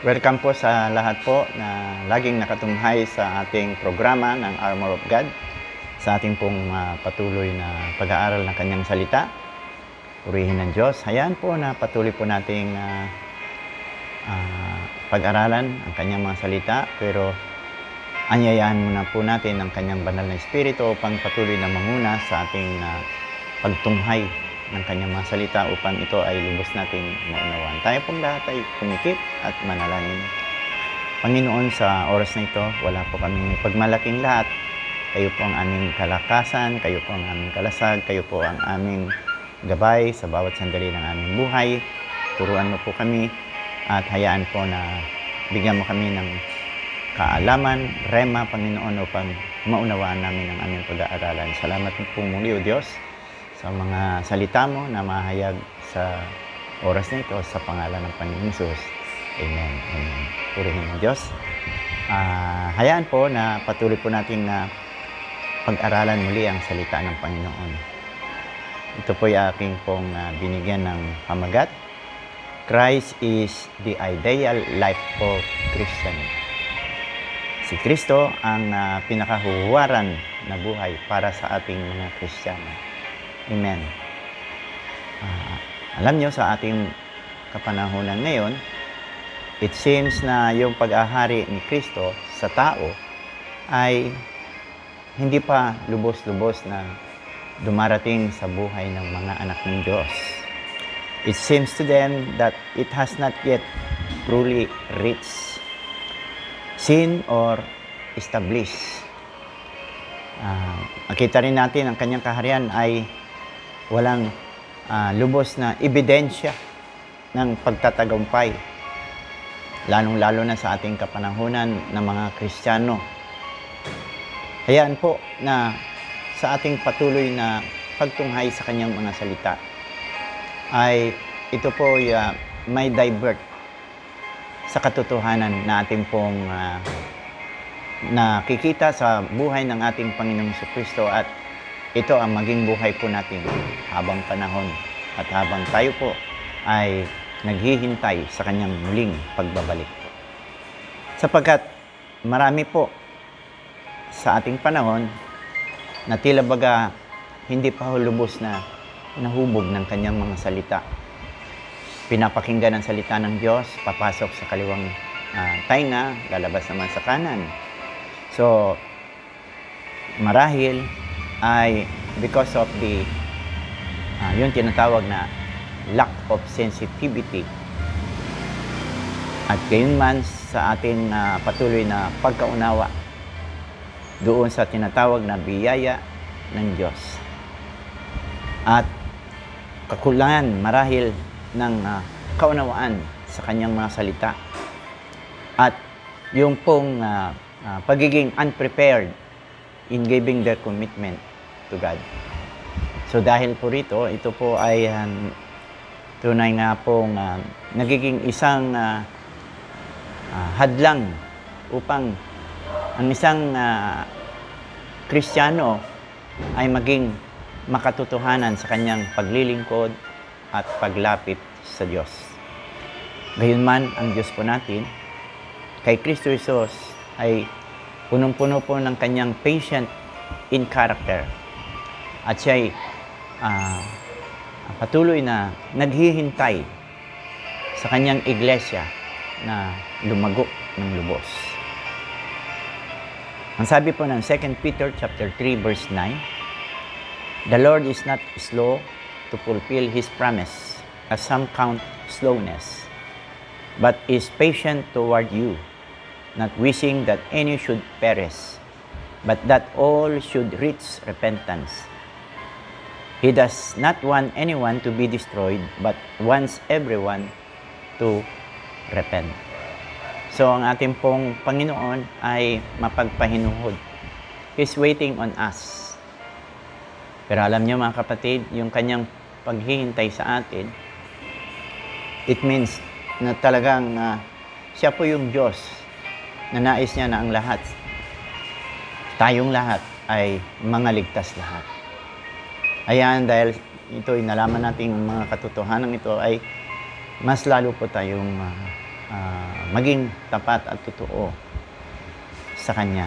Welcome po sa lahat po na laging nakatunghay sa ating programa ng Armor of God, sa ating pong patuloy na pag-aaral ng Kanyang salita. Purihin ng Diyos. Hayaan po na patuloy po nating pag-aralan ang Kanyang mga salita, pero anyayahan muna po natin ang Kanyang banal na Espiritu upang patuloy na manguna sa ating pagtunghay ng Kanyang mga salita upang ito ay lubos nating maunawaan. Tayo pong lahat ay kumikip at manalangin. Panginoon, sa oras na ito, wala po kaming pagmalaking lahat. Kayo po ang aming kalakasan, kayo po ang aming kalasag, kayo po ang aming gabay sa bawat sandali ng aming buhay. Turuan mo po kami at hayaan po na bigyan mo kami ng kaalaman, rema, Panginoon, upang maunawaan namin ang aming pag-aaralan. Salamat po muli, O Diyos, sa mga salita mo na mahayag sa oras na ito sa pangalan ng Panginoon Hesus. Amen. Amen. Purihin ng Diyos. Hayaan po na patuloy po natin na pag-aralan muli ang salita ng Panginoon. Ito po yung aking pong binigyan ng pamagat. Christ is the ideal life of Christian. Si Kristo ang pinakahuhuwaran na buhay para sa ating mga Kristiyano. Amen. Alam nyo, sa ating kapanahunan ngayon, it seems na yung pag-ahari ni Kristo sa tao ay hindi pa lubos-lubos na dumarating sa buhay ng mga anak ng Diyos. It seems to them that it has not yet truly reached seen or established. Makita rin natin ang kanyang kaharian ay walang lubos na ebidensya ng pagtatagumpay, lalong-lalo na sa ating kapanahunan ng mga Kristiyano. Hayaan po na sa ating patuloy na pagtunghay sa kanyang mga salita ay ito po may divert sa katotohanan na ating pong nakikita sa buhay ng ating Panginoong Jesucristo, at ito ang maging buhay po natin habang panahon at habang tayo po ay naghihintay sa kanyang muling pagbabalik po. Sapagkat marami po sa ating panahon na tila baga hindi pa lubos na nahubog ng kanyang mga salita. Pinapakinggan ang salita ng Diyos, papasok sa kaliwang tainga, lalabas naman sa kanan. So, marahil ay because of the yung tinatawag na lack of sensitivity, at gayon man sa ating patuloy na pagkaunawa doon sa tinatawag na biyaya ng Diyos, at kakulangan marahil ng kaunawaan sa kanyang mga salita, at yung pong pagiging unprepared in giving their commitment to God. So dahil po rito, ito po ay tunay nga pong nagiging isang hadlang upang ang isang Kristiyano ay maging makatotohanan sa kanyang paglilingkod at paglapit sa Diyos. Gayunman, ang Diyos po natin, kay Kristo Jesus, ay punong-puno po ng kanyang patient in character. At siya'y patuloy na naghihintay sa kanyang iglesia na lumago ng lubos. Ang sabi po ng 2 Peter chapter 3 verse 9, "The Lord is not slow to fulfill His promise, as some count slowness, but is patient toward you, not wishing that any should perish, but that all should reach repentance. He does not want anyone to be destroyed, but wants everyone to repent." So, ang ating pong Panginoon ay mapagpahinuhod. He's waiting on us. Pero alam niyo mga kapatid, yung kanyang paghihintay sa atin, it means na talagang siya po yung Diyos na nais niya na ang lahat, tayong lahat, ay mga ligtas lahat. Ayan, dahil ito'y nalaman natin mga katotohanan ito, ay mas lalo po tayong maging tapat at totoo sa Kanya.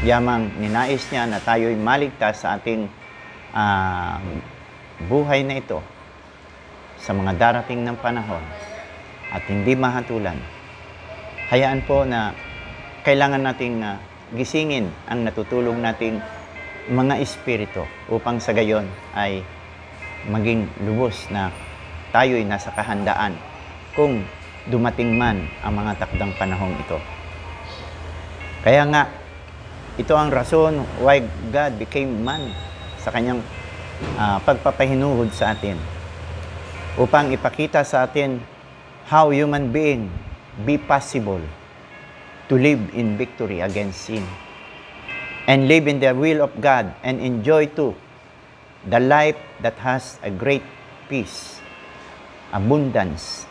Yamang ninais niya na tayo'y maligtas sa ating buhay na ito sa mga darating ng panahon at hindi mahatulan. Hayaan po na kailangan nating gisingin ang natutulog nating mga espiritu upang sa gayon ay maging lubos na tayo'y nasa kahandaan kung dumating man ang mga takdang panahong ito. Kaya nga, ito ang rason why God became man sa kanyang pagpapahinuhod sa atin upang ipakita sa atin how human being be possible to live in victory against sin and live in the will of God and enjoy too the life that has a great peace, abundance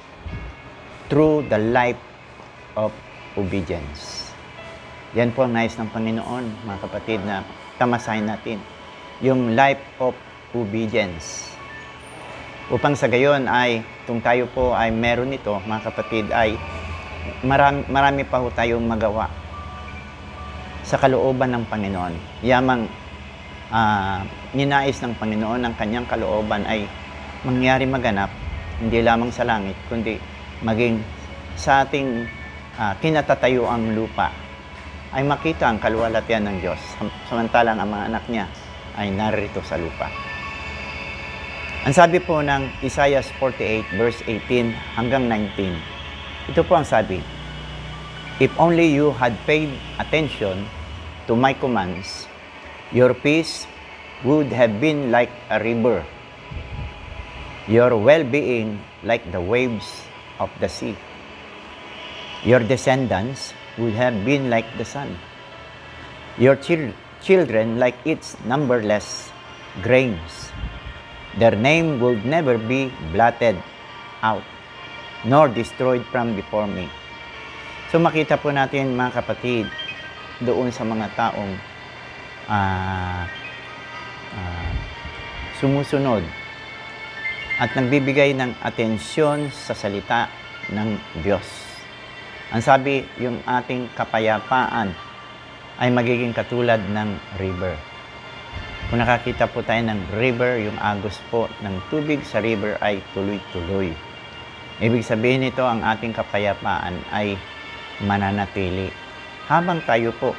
through the life of obedience. Yan po ang nais ng Panginoon, mga kapatid, na tamasahin natin. Yung life of obedience. Upang sa gayon ay, kung tayo po ay meron ito, mga kapatid, ay marami pa ho tayong magawa sa kalooban ng Panginoon. Yamang ninais ng Panginoon ang kanyang kalooban ay mangyari maganap, hindi lamang sa langit, kundi maging sa ating kinatatayuang lupa ay makita ang kaluwalhatian ng Diyos, samantalang ang mga anak niya ay narito sa lupa. Ang sabi po ng Isaiah 48 verse 18 hanggang 19, ito po ang sabi, "If only you had paid attention to my commands, your peace would have been like a river, your well-being like the waves of the sea. Your descendants would have been like the sun, your children like its numberless grains. Their name would never be blotted out, nor destroyed from before me." So makita po natin, mga kapatid, doon sa mga taong sumusunod at nagbibigay ng atensyon sa salita ng Diyos. Ang sabi, yung ating kapayapaan ay magiging katulad ng river. Kung nakakita po tayo ng river, yung agos po ng tubig sa river ay tuloy-tuloy. Ibig sabihin nito, ang ating kapayapaan ay mananatili habang tayo po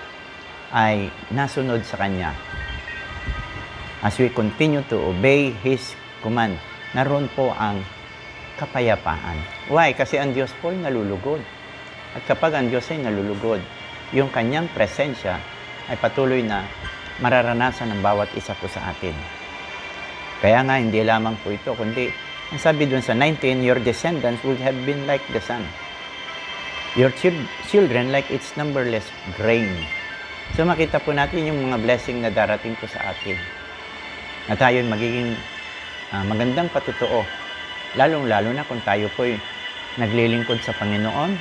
ay nasunod sa Kanya. As we continue to obey His command, naroon po ang kapayapaan. Why? Kasi ang Diyos po ay nalulugod. At kapag ang Diyos ay nalulugod, yung Kanyang presensya ay patuloy na mararanasan ng bawat isa po sa atin. Kaya nga, hindi lamang po ito, kundi, ang sabi dun sa 19, your descendants would have been like the sun. Your children like its numberless grain. So makita po natin yung mga blessing na darating po sa atin. Na tayo magiging magandang patutuo. Lalong-lalo na kung tayo po'y naglilingkod sa Panginoon,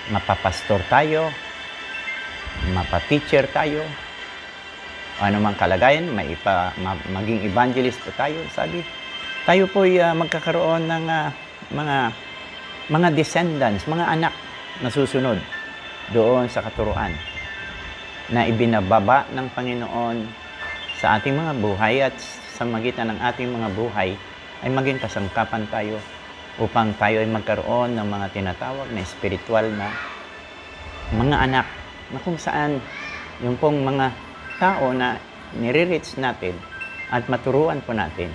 mapapastor tayo, mapateacher tayo, ano mang kalagayan, maging evangelist po tayo. Sabi, tayo po'y magkakaroon ng mga descendants, mga anak na susunod doon sa katuruan na ibinababa ng Panginoon sa ating mga buhay, at sa magitan ng ating mga buhay ay maging kasangkapan tayo upang tayo ay magkaroon ng mga tinatawag na spiritual na mga anak, na kung saan yung pong mga tao na nire-reach natin at maturuan po natin,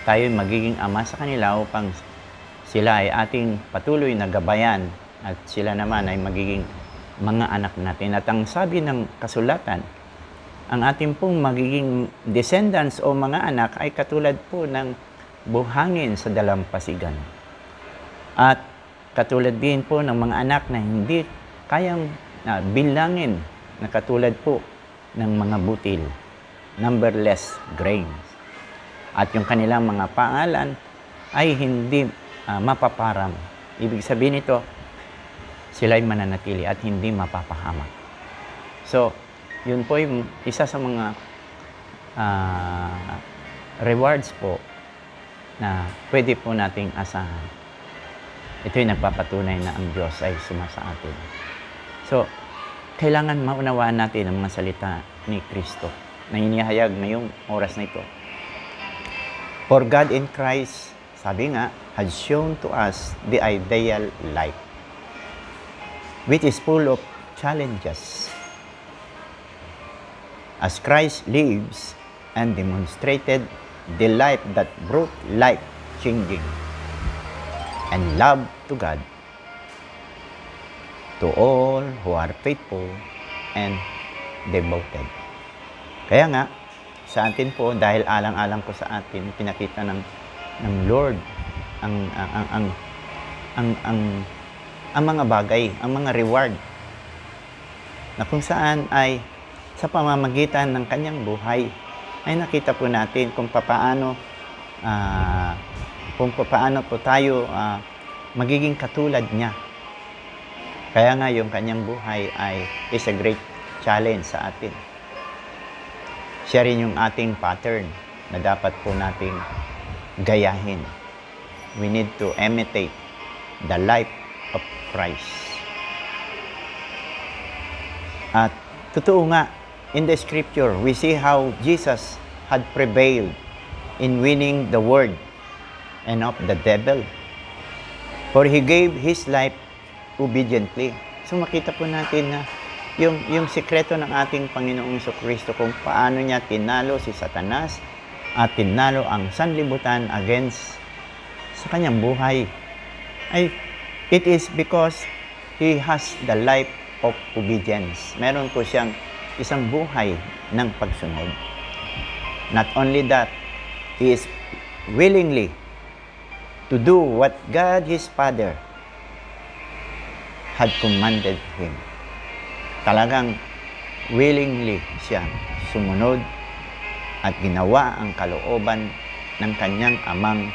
tayo ay magiging ama sa kanila upang sila ay ating patuloy na gabayan at sila naman ay magiging mga anak natin. At ang sabi ng kasulatan, ang ating pong magiging descendants o mga anak ay katulad po ng buhangin sa dalampasigan. At katulad din po ng mga anak na hindi kayang bilangin na katulad po ng mga butil, numberless grains. At yung kanilang mga pangalan ay hindi mapaparam. Ibig sabihin nito, sila ay mananatili at hindi mapapahamak. So, yun po yung isa sa mga rewards po na pwede po nating asahan. Ito'y nagpapatunay na ang Diyos ay sumasa atin. So, kailangan maunawaan natin ang mga salita ni Kristo na inihayag ngayong oras na ito. For God in Christ, sabi nga, has shown to us the ideal life, which is full of challenges. As Christ lives and demonstrated the life that brought life-changing and love to God, to all who are faithful and devoted. Kaya nga, sa atin po, dahil alang-alang ko sa atin, pinakita ng Lord ang mga bagay, ang mga reward na kung saan ay sa pamamagitan ng kanyang buhay ay nakita po natin kung paano po tayo magiging katulad niya. Kaya nga yung kanyang buhay is a great challenge sa atin. Siya rin yung ating pattern na dapat po nating gayahin. We need to imitate the life of Christ. At totoo nga, in the scripture, we see how Jesus had prevailed in winning the world and of the devil. For He gave His life obediently. So makita po natin na yung sikreto ng ating Panginoong Jesucristo kung paano niya tinalo si Satanas at tinalo ang sanlibutan against sa kanyang buhay. It is because He has the life of obedience. Meron po siyang isang buhay ng pagsunod. Not only that, He is willingly to do what God His Father had commanded Him. Talagang willingly siya sumunod at ginawa ang kalooban ng kanyang amang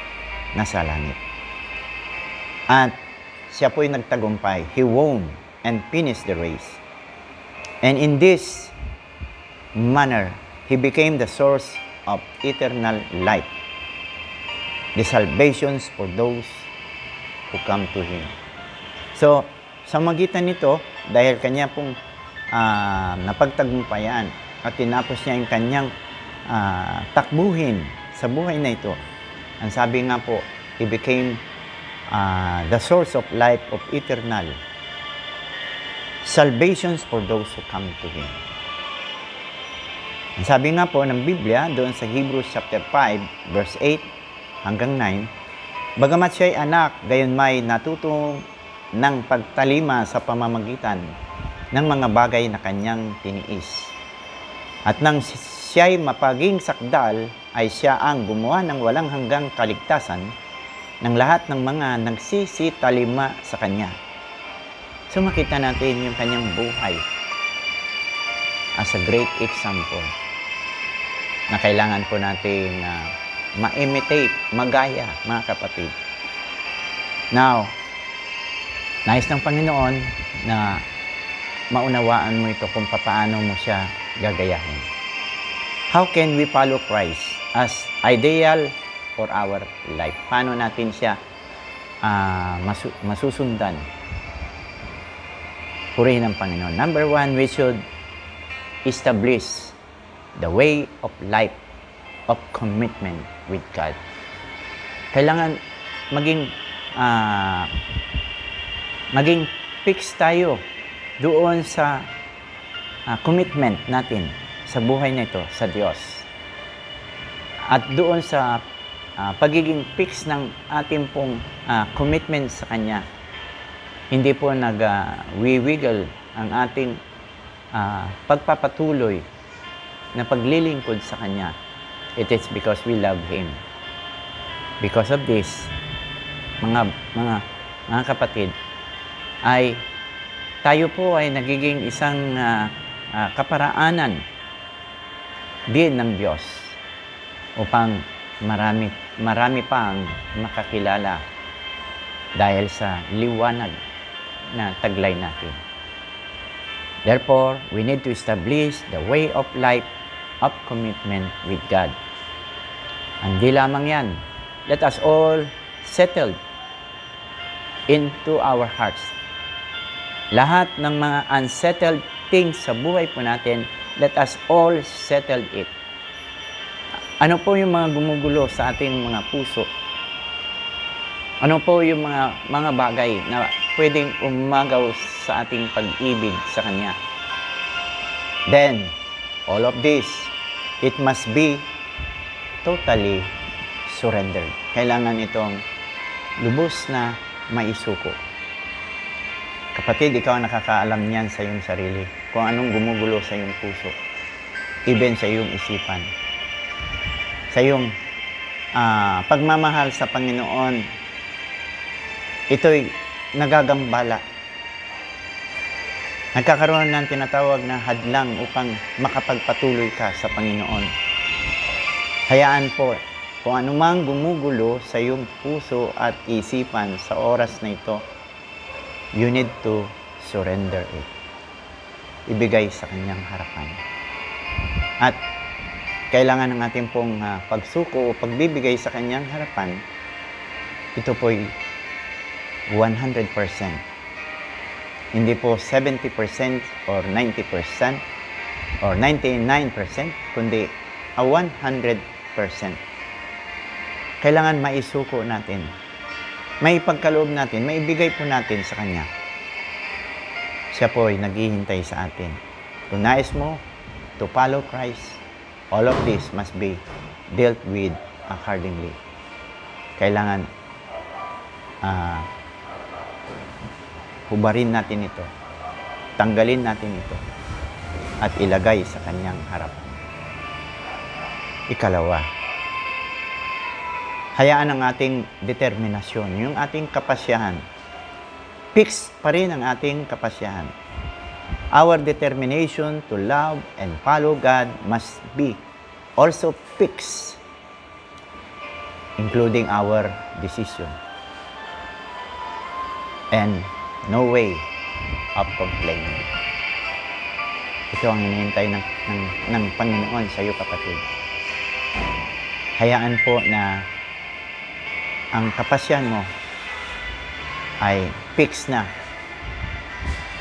nasa langit. At siya po'y nagtagumpay. He won and finished the race. And in this manner, He became the source of eternal life, the salvations for those who come to Him. So, sa magitan nito, dahil kanya pong napagtagumpayan at tinapos niya yung kanyang takbuhin sa buhay na ito, ang sabi nga po, He became the source of life of eternal salvations for those who come to Him. Ang sabi nga po ng Biblia, doon sa Hebrews chapter 5, verse 8 hanggang 9, bagamat siya'y anak, gayon may natuto ng pagtalima sa pamamagitan ng mga bagay na kanyang tiniis. At nang siya'y mapaging sakdal, ay siya ang gumawa ng walang hanggang kaligtasan ng lahat ng mga nagsisitalima sa kanya. So makita natin yung kanyang buhay as a great example na kailangan po natin ma-imitate, magaya, mga kapatid. Now, nais ng Panginoon na maunawaan mo ito kung paano mo siya gagayahin. How can we follow Christ as ideal for our life? Paano natin siya masusundan? Purihin ang Panginoon. Number 1, we should establish the way of life of commitment with God. Kailangan maging fix tayo doon sa commitment natin sa buhay nito sa Diyos. At doon sa pagiging fix ng ating pong commitment sa Kanya, hindi po nag-wiggle ang ating pagpapatuloy na paglilingkod sa Kanya. It is because we love Him. Because of this, mga kapatid, ay tayo po ay nagiging isang kaparaanan din ng Diyos upang marami pang makakilala dahil sa liwanag na taglay natin. Therefore, we need to establish the way of life of commitment with God. Hindi lamang yan. Let us all settle into our hearts. Lahat ng mga unsettled things sa buhay po natin, let us all settle it. Ano po yung mga gumugulo sa ating mga puso? Ano po yung mga bagay na pwedeng umagaw sa ating pag-ibig sa Kanya? Then, all of this, it must be totally surrendered. Kailangan itong lubos na maisuko. Kapatid, ikaw ang nakakaalam niyan sa iyong sarili, kung anong gumugulo sa iyong puso, even sa iyong isipan, sa iyong pagmamahal sa Panginoon. Ito'y nagagambala. Nagkakaroon ng tinatawag na hadlang upang makapagpatuloy ka sa Panginoon. Hayaan po, kung anumang gumugulo sa iyong puso at isipan sa oras na ito, you need to surrender it. Ibigay sa Kanyang harapan. At kailangan ng ating pong pagsuko o pagbibigay sa Kanyang harapan, ito po'y 100%. Hindi po 70% or 90% or 99%, kundi 100%. Kailangan maisuko natin. May pagkaloob natin, maibigay po natin sa Kanya. Siya po ay naghihintay sa atin. Kung nais mo to follow Christ, all of this must be dealt with accordingly. Kailangan hubarin natin ito, tanggalin natin ito, at ilagay sa Kanyang harapan. Ikalawa, hayaan ang ating determinasyon, yung ating kapasyahan. Fix pa rin ang ating kapasyahan. Our determination to love and follow God must be also fixed, including our decision. And no way of complaining. Ito ang hinihintay ng Panginoon sa iyo, kapatid. Hayaan po na ang kapasyahan mo ay fix na.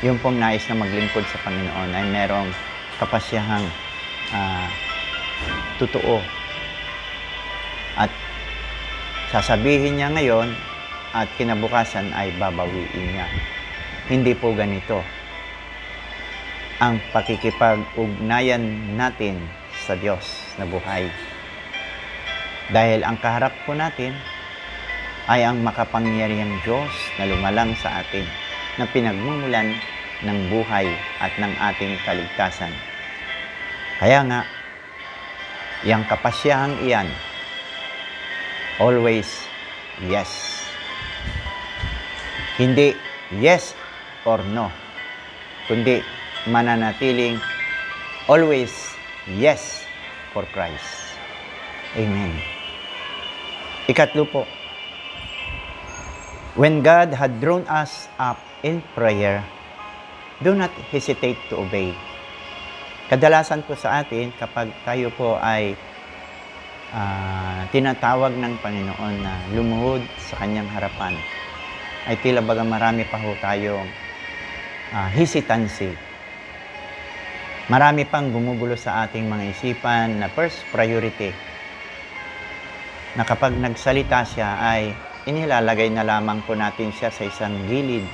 Yung pong nais na maglingkod sa Panginoon ay merong kapasyahang totoo. At sasabihin niya ngayon at kinabukasan ay babawiin niya. Hindi po ganito ang pakikipag-ugnayan natin sa Diyos na buhay. Dahil ang kaharap po natin ay ang makapangyarihang Diyos na lumalang sa atin, na pinagmumulan ng buhay at ng ating kaligtasan. Kaya nga, yang kapasyahang iyan, always yes. Hindi yes or no, kundi mananatiling always yes for Christ. Amen. Ikatlo po, when God had drawn us up in prayer, do not hesitate to obey. Kadalasan po sa atin, kapag tayo po ay tinatawag ng Panginoon na lumuhod sa Kanyang harapan, ay tila baga marami pa ho tayong hesitancy. Marami pang gumugulo sa ating mga isipan na first priority, na kapag nagsalita siya ay inilalagay na lamang po natin siya sa isang gilid.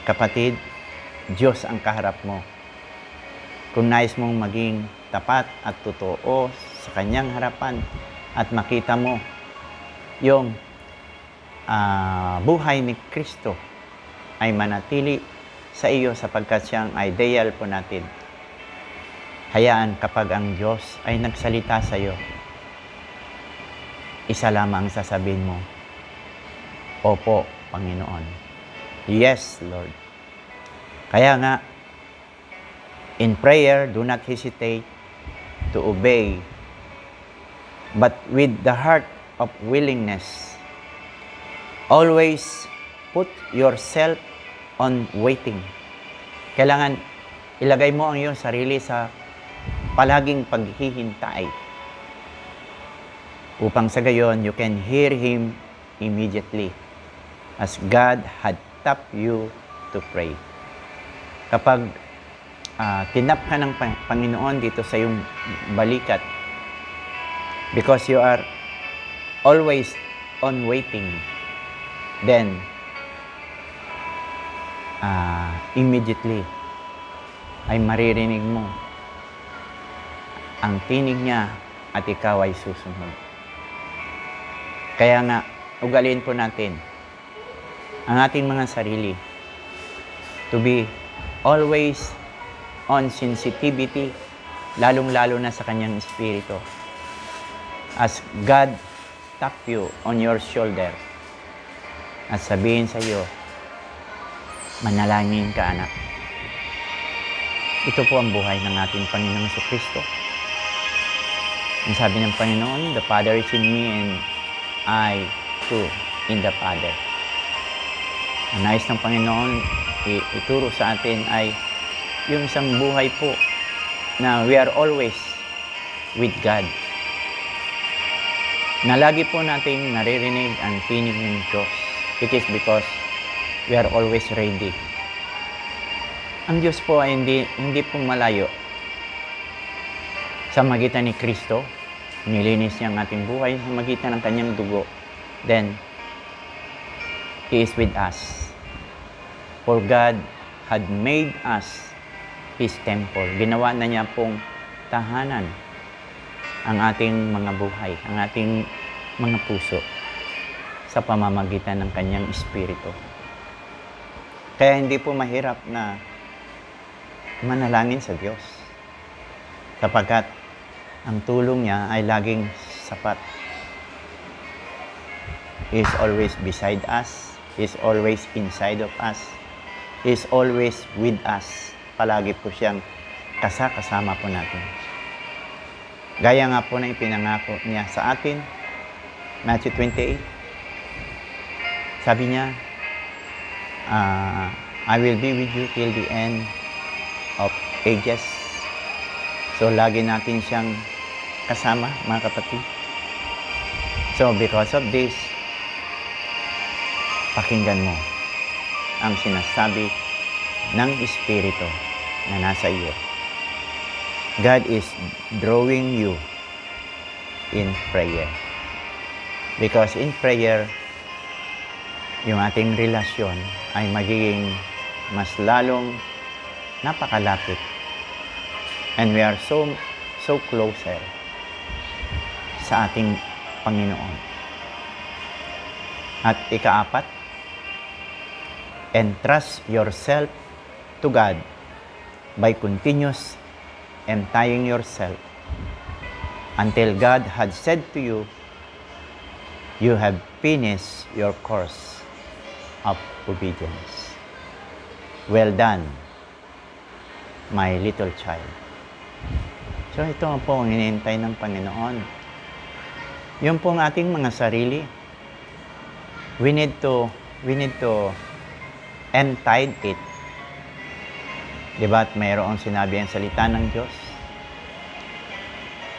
Kapatid, Diyos ang kaharap mo. Kung nais mong maging tapat at totoo sa Kanyang harapan at makita mo yung buhay ni Kristo ay manatili sa iyo sapagkat siyang ideal po natin. Hayaan kapag ang Diyos ay nagsalita sa iyo, isa lamang sasabihin mo, Opo, Panginoon. Yes, Lord. Kaya nga, in prayer, do not hesitate to obey, but with the heart of willingness. Always put yourself on waiting. Kailangan ilagay mo ang iyong sarili sa palaging paghihintay upang sa gayon you can hear Him immediately. as God had tapped you to pray. Kapag tinap ka ng Panginoon dito sa iyong balikat, because you are always on waiting, then immediately ay maririnig mo ang tinig niya at ikaw ay susunod. Kaya nga, ugaliin po natin ang ating mga sarili to be always on sensitivity, lalong-lalo na sa kanyang espiritu. As God tap you on your shoulder at sabihin sa iyo, manalangin ka, anak. Ito po ang buhay ng ating Panginoong Jesucristo. Ang sabi ng Panginoon, the Father is in me and I too in the Father. Ang nais ng Panginoon ituro sa atin ay yung isang buhay po na we are always with God. Na lagi po nating naririnig ang tinig ng Diyos. It is because we are always ready. Ang Diyos po ay hindi po malayo. Sa magitan ni Kristo, nilinis niya ang ating buhay sa magitan ng kanyang dugo. Then, He is with us. For God had made us His temple. Ginawa na niya pong tahanan ang ating mga buhay, ang ating mga puso sa pamamagitan ng kanyang Espiritu. Kaya hindi po mahirap na manalangin sa Diyos, sapagkat ang tulong niya ay laging sapat. He is always beside us. He is always inside of us. He is always with us. Palagi po siyang kasama po natin. Gaya nga po na ipinangako niya sa atin, Matthew 28. Sabi niya, I will be with you till the end of ages. So, lagi natin siyang kasama, mga kapatid. So, because of this, pakinggan mo ang sinasabi ng Espiritu na nasa iyo. God is drawing you in prayer. Because in prayer, yung ating relasyon ay magiging mas lalong napakalapit. And we are so closer sa ating Panginoon. At ikaapat, entrust yourself to God by continuous emptying yourself until God had said to you, you have finished your course of obedience. Well done, my little child. So ito po ang hinihintay ng Panginoon. Yung pong ating mga sarili, we need to empty it. Diba? At mayroong sinabi ang salita ng Diyos.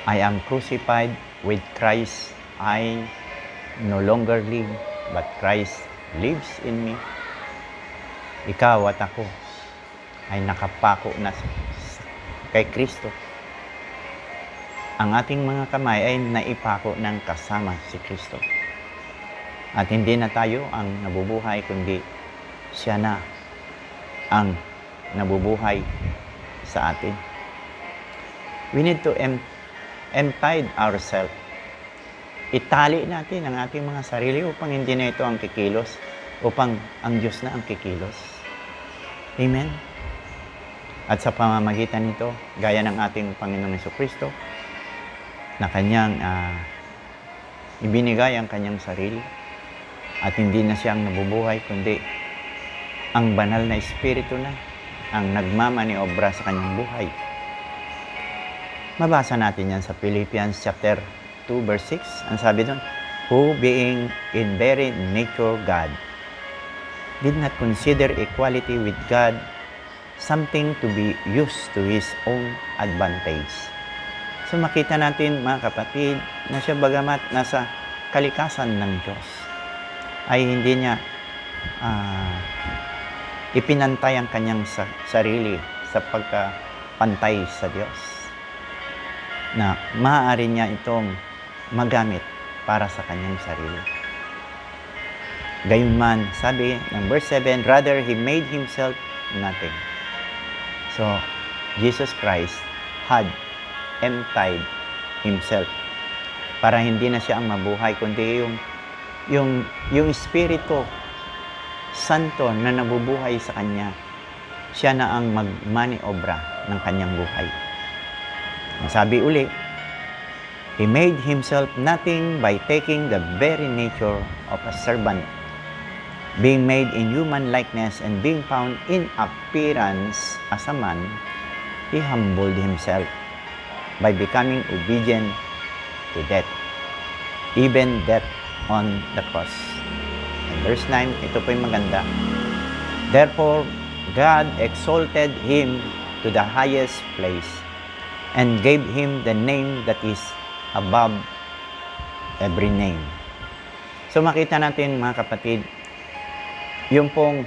I am crucified with Christ. I no longer live, but Christ lives in me. Ikaw at ako ay nakapako na kay Kristo. Ang ating mga kamay ay naipako ng kasama si Kristo. At hindi na tayo ang nabubuhay, kundi siya na ang nabubuhay sa atin. We need to empty ourselves. Itali natin ang ating mga sarili upang hindi na ito ang kikilos, upang ang Diyos na ang kikilos. Amen? At sa pamamagitan nito, gaya ng ating Panginoong Jesucristo, na kanyang ibinigay ang kanyang sarili, at hindi na siyang nabubuhay, kundi ang banal na Espiritu na ang nagmamaniobra sa kanyang buhay. Mabasa natin yan sa Philippians chapter 2 verse 6. Ang sabi doon, who being in very nature God, did not consider equality with God something to be used to His own advantage. So makita natin, mga kapatid, na siya bagamat nasa kalikasan ng Diyos, ay hindi niya ah, ipinantay ang kanyang sarili sa pagkapantay sa Diyos, na maaari niya itong magamit para sa kanyang sarili. Gayunman, sabi ng verse 7, rather He made Himself nothing. So, Jesus Christ had emptied Himself para hindi na siya ang mabuhay, kundi yung Espiritu Santo na nabubuhay sa Kanya, siya na ang magmaniobra ng Kanyang buhay. Sabi uli, He made Himself nothing by taking the very nature of a servant, being made in human likeness and being found in appearance as a man, He humbled Himself by becoming obedient to death, even death on the cross. And verse 9, ito po yung maganda. Therefore, God exalted Him to the highest place and gave Him the name that is above every name. So makita natin mga kapatid, yung pong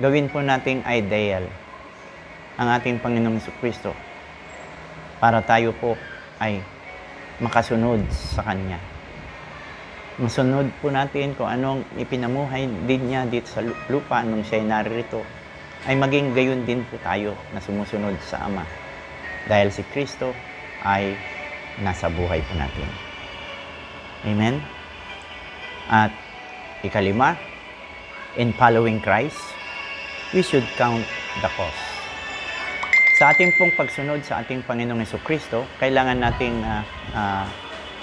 gawin po nating ideal ang ating Panginoong Jesucristo para tayo po ay makasunod sa Kanya. Masunod po natin kung anong ipinamuhay din niya dito sa lupa nung siya'y naririto, ay maging gayon din po tayo na sumusunod sa Ama. Dahil si Kristo ay nasa buhay po natin. Amen? At ikalima, in following Christ, we should count the cost. Sa ating pong pagsunod sa ating Panginoong Jesucristo, kailangan nating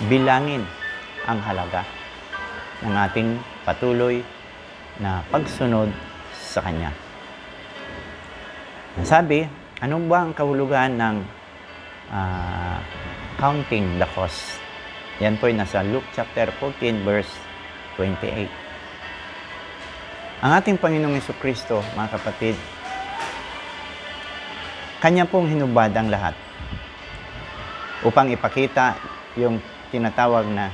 bilangin ang halaga ng ating patuloy na pagsunod sa Kanya. Sabi, ano ba ang kahulugan ng counting the cost? Yan po ay nasa Luke chapter 14 verse 28. Ang ating Panginoong Jesucristo, mga kapatid, Kanya pong hinubad ang lahat upang ipakita yung tinatawag na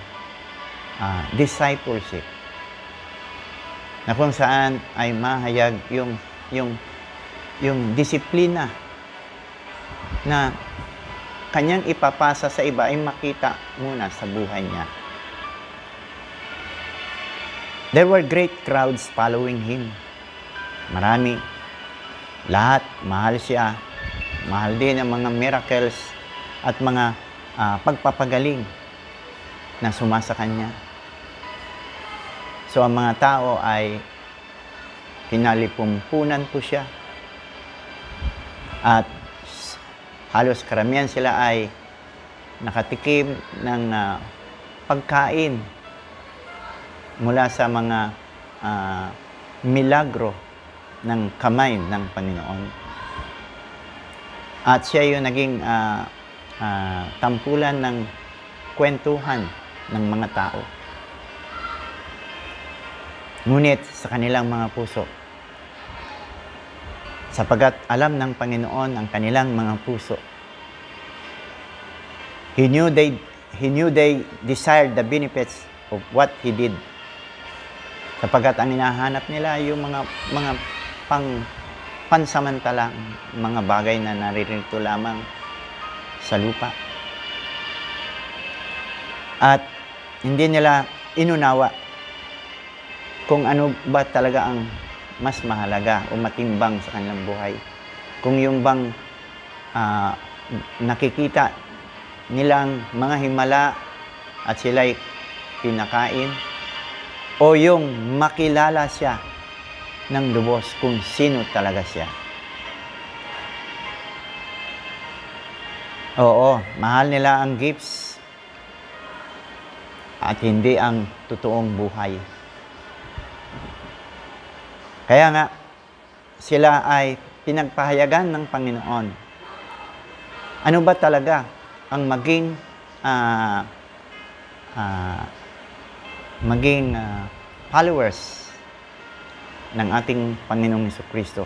discipleship, na kung saan ay mahayag yung disiplina na Kanyang ipapasa sa iba ay makita muna sa buhay niya. There were great crowds following Him. Marami. Lahat, mahal siya. Mahal din ang mga miracles at mga pagpapagaling na sumasa Kanya. So, ang mga tao ay kinalipumpunan po siya. At halos karamihan sila ay nakatikim ng pagkain mula sa mga milagro ng kamay ng Panginoon. At siya yung naging tampulan ng kwentuhan ng mga tao. Ngunit sa kanilang mga puso, sapagat alam ng Panginoon ang kanilang mga puso, He knew they desired the benefits of what He did. Sapagat ang hinahanap nila yung mga pansamantalang mga bagay na naririto lamang sa lupa. At hindi nila inunawa kung ano ba talaga ang mas mahalaga o matimbang sa kanilang buhay. Kung yung bang nakikita nilang mga himala at sila'y pinakain, o yung makilala siya ng lubos kung sino talaga siya. Oo, mahal nila ang gifts at hindi ang totoong buhay. Kaya nga, sila ay pinagpahayagan ng Panginoon. Ano ba talaga ang maging followers ng ating Panginoong Jesucristo?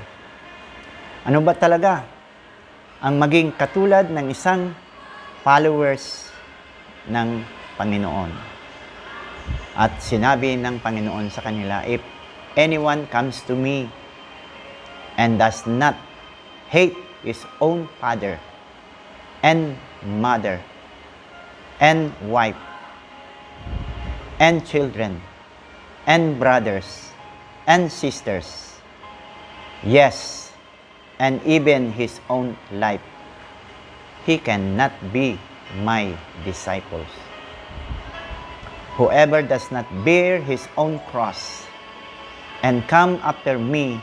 Ano ba talaga ang maging katulad ng isang followers ng Panginoon? At sinabi ng Panginoon sa kanila, if anyone comes to me and does not hate his own father and mother and wife and children and brothers and sisters, yes, and even his own life, he cannot be my disciples. Whoever does not bear his own cross and come after me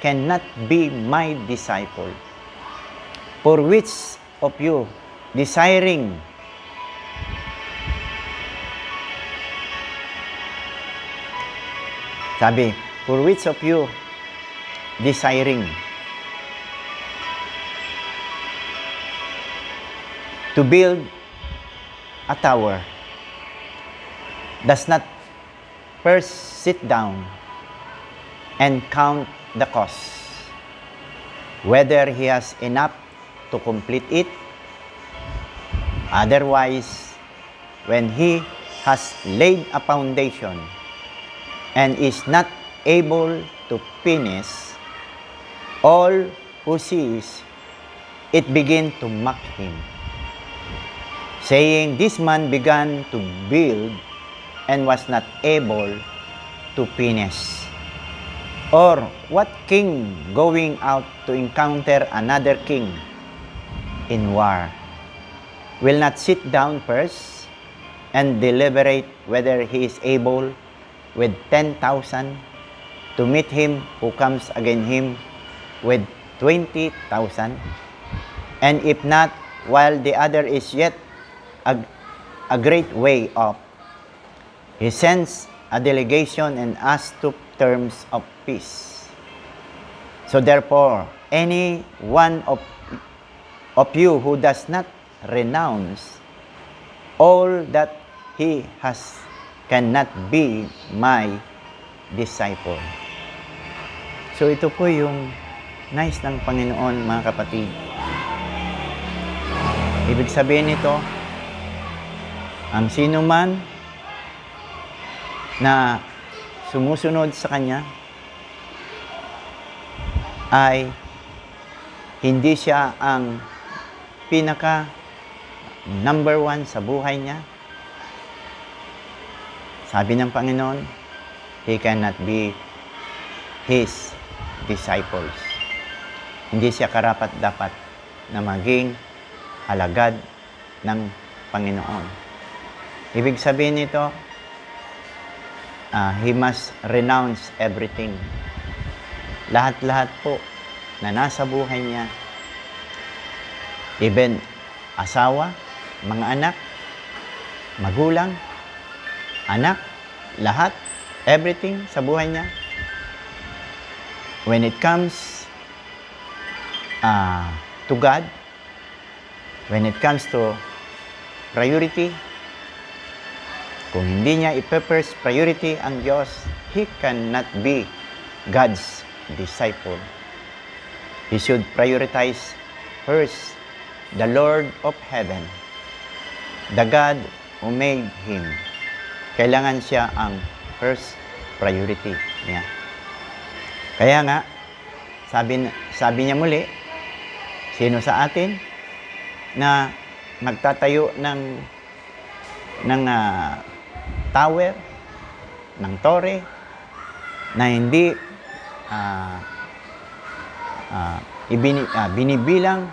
cannot be my disciple. For which of you desiring for which of you desiring to build a tower does not first sit down and count the cost, whether he has enough to complete it? Otherwise, when he has laid a foundation and is not able to finish, all who sees it begin to mock him, saying, "This man began to build and was not able to finish." Or what king going out to encounter another king in war will not sit down first and deliberate whether he is able with 10,000 to meet him who comes against him with 20,000? And if not, while the other is yet a great way off, he sends a delegation and asks to terms of peace. So therefore, any one of you who does not renounce all that he has cannot be my disciple. So ito po yung nais ng Panginoon, mga kapatid. Ibig sabihin nito, ang sino man na sumusunod sa Kanya ay hindi siya ang pinaka number one sa buhay niya. Sabi ng Panginoon, he cannot be his disciples. Hindi siya karapat-dapat na maging alagad ng Panginoon. Ibig sabihin nito, he must renounce everything. Lahat-lahat po na nasa buhay niya, even asawa, mga anak, magulang, anak, lahat, everything sa buhay niya. When it comes to God, when it comes to priority, kung hindi niya i-first priority ang Diyos, he cannot be God's disciple. He should prioritize first the Lord of heaven, the God who made him. Kailangan siya ang first priority niya. Kaya nga, sabi niya muli, sino sa atin na magtatayo ng tower, ng tore, na hindi binibilang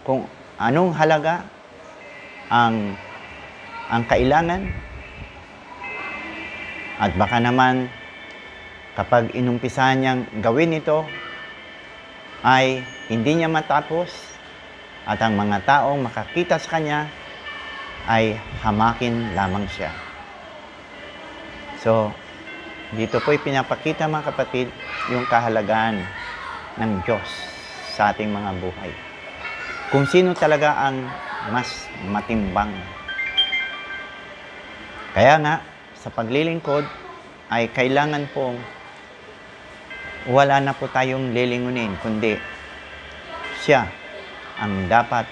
kung anong halaga ang kailangan. At baka naman, kapag inumpisahan niyang gawin ito, ay hindi niya matapos at ang mga taong makakita sa kanya ay hamakin lamang siya. So, dito po'y pinapakita, mga kapatid, yung kahalagahan ng Diyos sa ating mga buhay. Kung sino talaga ang mas matimbang. Kaya nga, sa paglilingkod ay kailangan pong wala na po tayong lilingunin, kundi siya ang dapat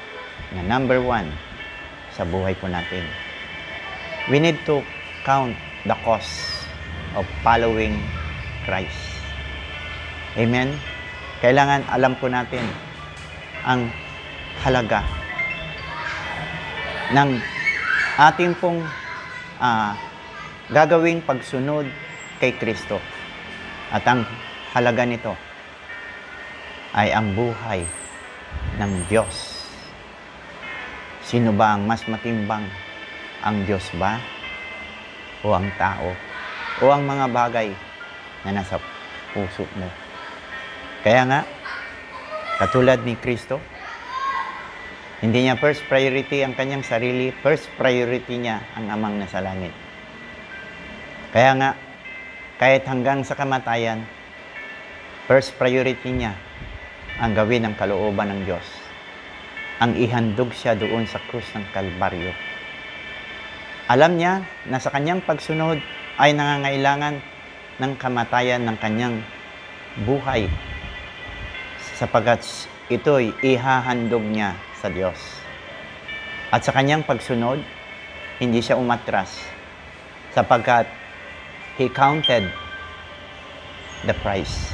na number one sa buhay po natin. We need to count the cost of following Christ. Amen? Kailangan alam po natin ang halaga ng ating pong gagawing pagsunod kay Kristo. At ang halaga nito ay ang buhay ng Diyos. Sino ba ang mas matimbang? Ang Diyos ba? O ang tao? O ang mga bagay na nasa puso mo? Kaya nga, katulad ni Kristo, hindi niya first priority ang kanyang sarili, first priority niya ang Amang nasa langit. Kaya nga, kahit hanggang sa kamatayan, first priority niya ang gawin ng kalooban ng Diyos. Ang ihandog siya doon sa krus ng Kalbaryo. Alam niya na sa kanyang pagsunod ay nangangailangan ng kamatayan ng kanyang buhay, sapagkat ito'y ihahandog niya sa Diyos. At sa kanyang pagsunod, hindi siya umatras, sapagkat He counted the price.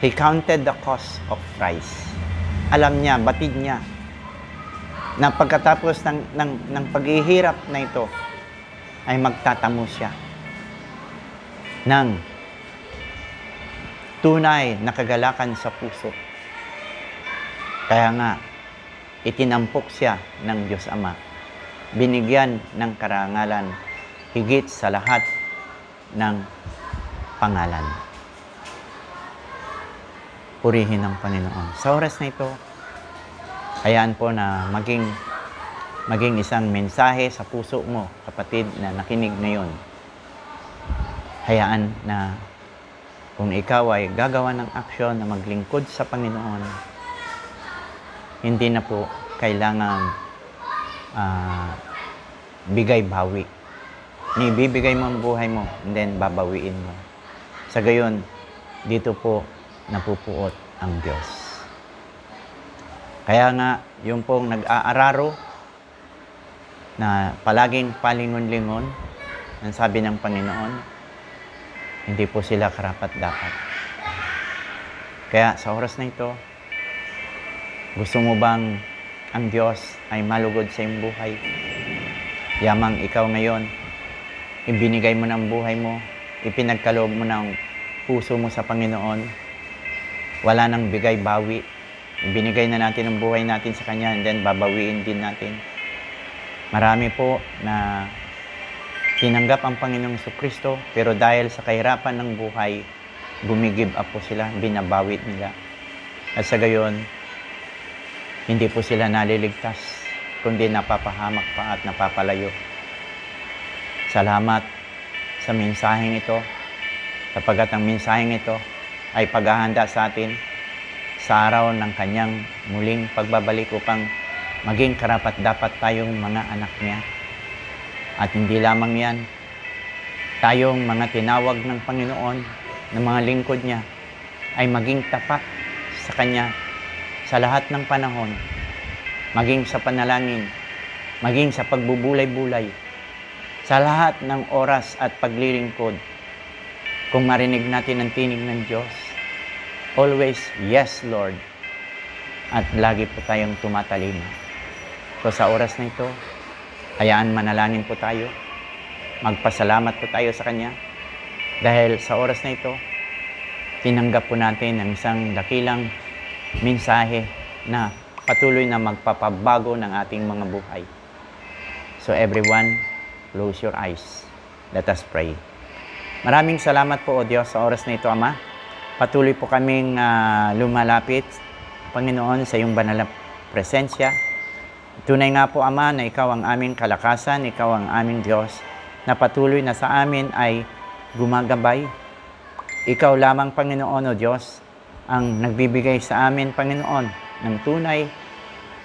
He counted the cost of price. Alam niya, batid niya, na pagkatapos ng paghihirap na ito, ay magtatamo siya ng tunay na kagalakan sa puso. Kaya nga, itinampok siya ng Diyos Ama. Binigyan ng karangalan higit sa lahat ng pangalan. Purihin ang Panginoon. Sa oras na ito, hayaan po na maging isang mensahe sa puso mo, kapatid na nakinig ngayon. Hayaan na kung ikaw ay gagawa ng aksyon na maglingkod sa Panginoon, hindi na po kailangan bigay-bawi. Ibibigay mo ang buhay mo, and then babawiin mo. Sa gayon, dito po napupuot ang Diyos. Kaya nga, yung pong nag-aararo na palaging palingon-lingon, ang sabi ng Panginoon, hindi po sila karapat-dapat. Kaya sa oras na ito, gusto mo bang ang Diyos ay malugod sa iyong buhay? Yamang ikaw ngayon, ibinigay mo ng buhay mo, ipinagkaloob mo ng puso mo sa Panginoon, wala nang bigay-bawi. Ibinigay na natin ang buhay natin sa Kanya, and then babawiin din natin. Marami po na tinanggap ang Panginoong Kristo, pero dahil sa kahirapan ng buhay, gumigive up po sila, binabawit nila. At sa gayon, hindi po sila naliligtas, kundi napapahamak pa at napapalayo. Salamat sa mensaheng ito, sapagkat ang mensaheng ito ay paghahanda sa atin sa araw ng Kanyang muling pagbabalik upang maging karapat-dapat tayong mga anak niya. At hindi lamang yan, tayong mga tinawag ng Panginoon, ng mga lingkod niya, ay maging tapat sa Kanya sa lahat ng panahon, maging sa panalangin, maging sa pagbubulay-bulay, sa lahat ng oras at paglilingkod. Kung marinig natin ang tinig ng Diyos, always, yes, Lord. At lagi po tayong tumatalima. So sa oras na ito, hayaan manalangin po tayo. Magpasalamat po tayo sa Kanya. Dahil sa oras na ito, tinanggap po natin ang isang dakilang mensahe na patuloy na magpapabago ng ating mga buhay. So everyone, close your eyes. Let us pray. Maraming salamat po, O Diyos, sa oras na ito, Ama. Patuloy po kaming lumalapit, Panginoon, sa iyong banal na presensya. Tunay nga po, Ama, na ikaw ang aming kalakasan, ikaw ang aming Diyos, na patuloy na sa amin ay gumagabay. Ikaw lamang, Panginoon, O Diyos, ang nagbibigay sa amin, Panginoon, ng tunay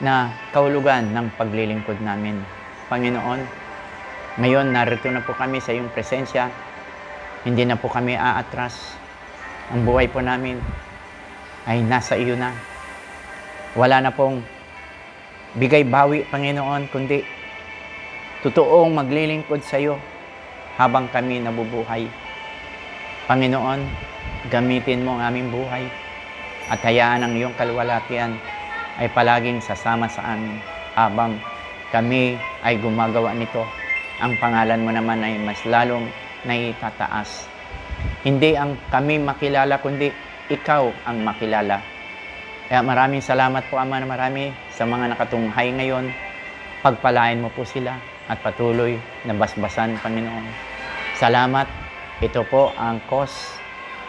na kahulugan ng paglilingkod namin. Panginoon, ngayon narito na po kami sa iyong presensya. Hindi na po kami aatras. Ang buhay po namin ay nasa iyo na. Wala na pong bigay-bawi, Panginoon, kundi totoong maglilingkod sa iyo habang kami nabubuhay. Panginoon, gamitin mo ang aming buhay at hayaan ang iyong kalwalatian ay palaging sasama sa amin habang kami ay gumagawa nito. Ang pangalan mo naman ay mas lalong naitataas. Hindi ang kami makilala, kundi ikaw ang makilala. Kaya maraming salamat po, Ama, na marami sa mga nakatunghay ngayon. Pagpalain mo po sila at patuloy na basbasan, Panginoon. Salamat. Ito po ang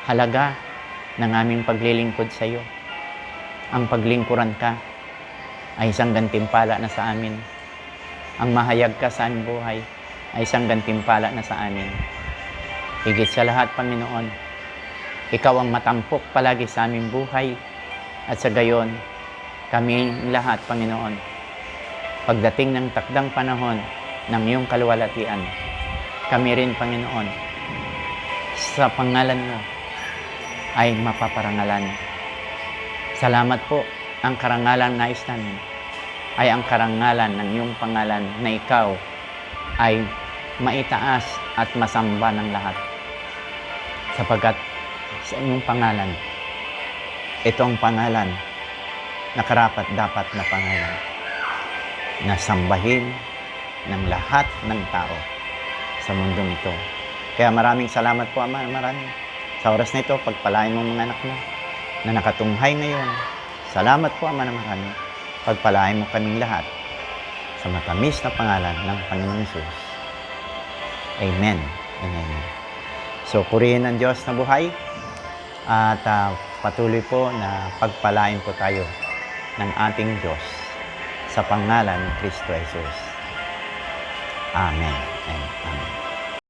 halaga ng aming paglilingkod sa iyo. Ang paglingkuran ka ay isang gantimpala na sa amin. Ang mahayag ka sa aming buhay ay isang gantimpala na sa amin. Higit sa lahat, Panginoon, ikaw ang matampok palagi sa aming buhay at sa gayon, kami lahat, Panginoon, pagdating ng takdang panahon ng iyong kaluwalhatian, kami rin, Panginoon, sa pangalan mo ay mapaparangalan. Salamat po, ang karangalan nais namin ay ang karangalan ng iyong pangalan na ikaw ay maitaas at masamba ng lahat. Sapagkat sa iyong pangalan, itong pangalan na karapat-dapat na pangalan na sambahin ng lahat ng tao sa mundong ito. Kaya maraming salamat po, Ama, maraming. Sa oras na ito, pagpalain mo mga anak mo na nakatunghay ngayon. Salamat po, Ama, na marami. Pagpalain mo kaming lahat sa matamis na pangalan ng Panginoong Hesus. Amen and amen. So, purihin ang Diyos na buhay at patuloy po na pagpalain po tayo ng ating Diyos sa pangalan ni Kristo Jesus. Amen and amen.